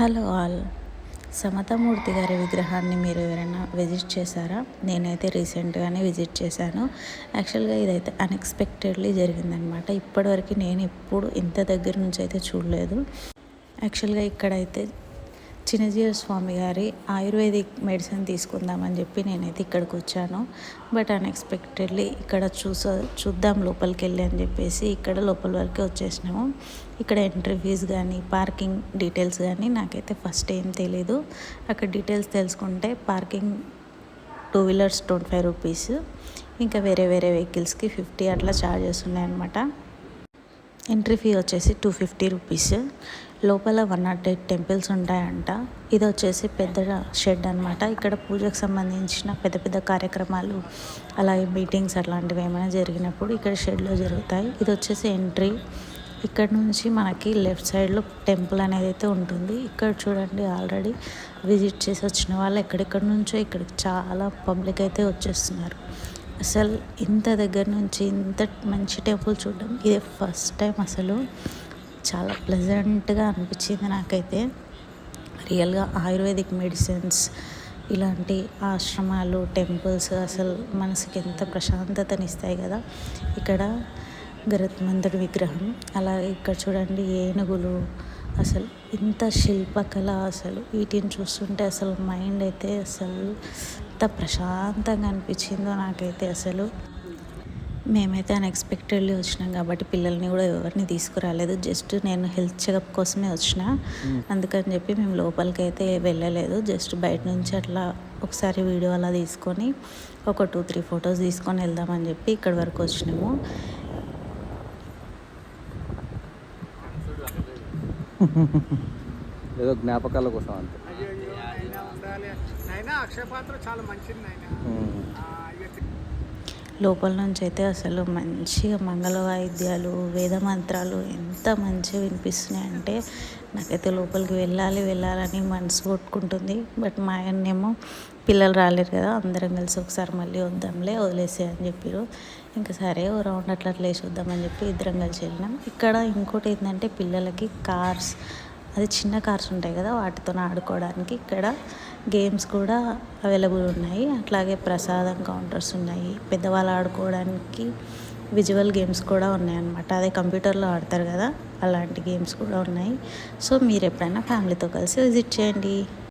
Hello all. సమతామూర్తి గారి విగ్రహాన్ని మీరు ఎవరైనా విజిట్ చేశారా? నేనైతే రీసెంట్గానే విజిట్ చేశాను. యాక్చువల్గా ఇదైతే అన్ఎక్స్పెక్టెడ్లీ జరిగిందనమాట. ఇప్పటివరకు నేను ఎప్పుడు ఇంత దగ్గర నుంచి అయితే చూడలేదు. యాక్చువల్గా ఇక్కడైతే చిన్నజీవ స్వామి గారి ఆయుర్వేదిక్ మెడిసిన్ తీసుకుందామని చెప్పి నేనైతే ఇక్కడికి వచ్చాను. బట్ అన్ఎక్స్పెక్టెడ్లీ ఇక్కడ చూద్దాం లోపలికి వెళ్ళి అని చెప్పేసి ఇక్కడ లోపల వరకే వచ్చేసినాము. ఇక్కడ ఎంట్రీ ఫీజు కానీ పార్కింగ్ డీటెయిల్స్ కానీ నాకైతే ఫస్ట్ ఏం తెలీదు. అక్కడ డీటెయిల్స్ తెలుసుకుంటే పార్కింగ్ 2 వీలర్స్ 25 రూపీస్, ఇంకా వేరే వెహికల్స్కి 50 అట్లా ఛార్జెస్ ఉన్నాయన్నమాట. ఎంట్రీ ఫీ వచ్చేసి 250 రూపీస్. లోపల 108 టెంపుల్స్ ఉంటాయంట. ఇది వచ్చేసి పెద్ద షెడ్ అనమాట. ఇక్కడ పూజకు సంబంధించిన పెద్ద కార్యక్రమాలు, అలాగే మీటింగ్స్ అట్లాంటివి ఏమైనా జరిగినప్పుడు ఇక్కడ షెడ్లో జరుగుతాయి. ఇది వచ్చేసి ఎంట్రీ. ఇక్కడ నుంచి మనకి లెఫ్ట్ సైడ్లో టెంపుల్ అనేది అయితే ఉంటుంది. ఇక్కడ చూడండి, ఆల్రెడీ విజిట్ చేసి వచ్చిన వాళ్ళు ఎక్కడెక్కడి నుంచో ఇక్కడికి చాలా పబ్లిక్ అయితే వచ్చేస్తున్నారు. అసలు ఇంత దగ్గర నుంచి ఇంత మంచి టెంపుల్ చూడడం ఇదే ఫస్ట్ టైం. అసలు చాలా ప్లెజెంట్గా అనిపించింది నాకైతే. రియల్గా ఆయుర్వేదిక్ మెడిసిన్స్, ఇలాంటి ఆశ్రమాలు, టెంపుల్స్ అసలు మనసుకి ఎంత ప్రశాంతతనిస్తాయి కదా. ఇక్కడ గరుత్మంతుడి విగ్రహం, అలాగే ఇక్కడ చూడండి ఏనుగులు, అసలు ఇంత శిల్పకళ, అసలు వీటిని చూస్తుంటే అసలు మైండ్ అయితే అసలు ఎంత ప్రశాంతంగా అనిపించిందో నాకైతే. అసలు మేమైతే అన్ఎక్స్పెక్టెడ్లీ వచ్చినాం కాబట్టి పిల్లల్ని కూడా ఎవరిని తీసుకురాలేదు. జస్ట్ నేను హెల్త్ చెకప్ కోసమే వచ్చిన, అందుకని చెప్పి మేము లోపలికి అయితే వెళ్ళలేదు. జస్ట్ బయట నుంచి అట్లా ఒకసారి వీడియో అలా తీసుకొని ఒక 2-3 ఫొటోస్ తీసుకొని వెళ్దామని చెప్పి ఇక్కడ వరకు వచ్చినాము. ఏదో జ్ఞాపకాల కోసం అంతే. లోపల నుంచి అయితే అసలు మంచిగా మంగళ వాయిద్యాలు, వేద మంత్రాలు ఎంత మంచిగా వినిపిస్తున్నాయి అంటే నాకైతే లోపలికి వెళ్ళాలని మనసు కొట్టుకుంటుంది. బట్ మా ఆయన్నేమో పిల్లలు రాలేరు కదా, అందరం కలిసి ఒకసారి మళ్ళీ వద్దాంలే, వదిలేసే అని చెప్పారు. ఇంకా సరే ఓ రౌండ్ అట్లా వేసి వద్దామని చెప్పి ఇద్దరం కలిసి వెళ్ళినాం. ఇక్కడ ఇంకోటి ఏంటంటే పిల్లలకి కార్స్, అది చిన్న కార్స్ ఉంటాయి కదా, వాటితో ఆడుకోవడానికి ఇక్కడ గేమ్స్ కూడా అవైలబుల్ ఉన్నాయి. అట్లాగే ప్రసాదం కౌంటర్స్ ఉన్నాయి. పెద్దవాళ్ళు ఆడుకోవడానికి విజువల్ గేమ్స్ కూడా ఉన్నాయన్నమాట. అదే కంప్యూటర్లో ఆడతారు కదా, అలాంటి గేమ్స్ కూడా ఉన్నాయి. సో మీరు ఎప్పుడైనా ఫ్యామిలీతో కలిసి విజిట్ చేయండి.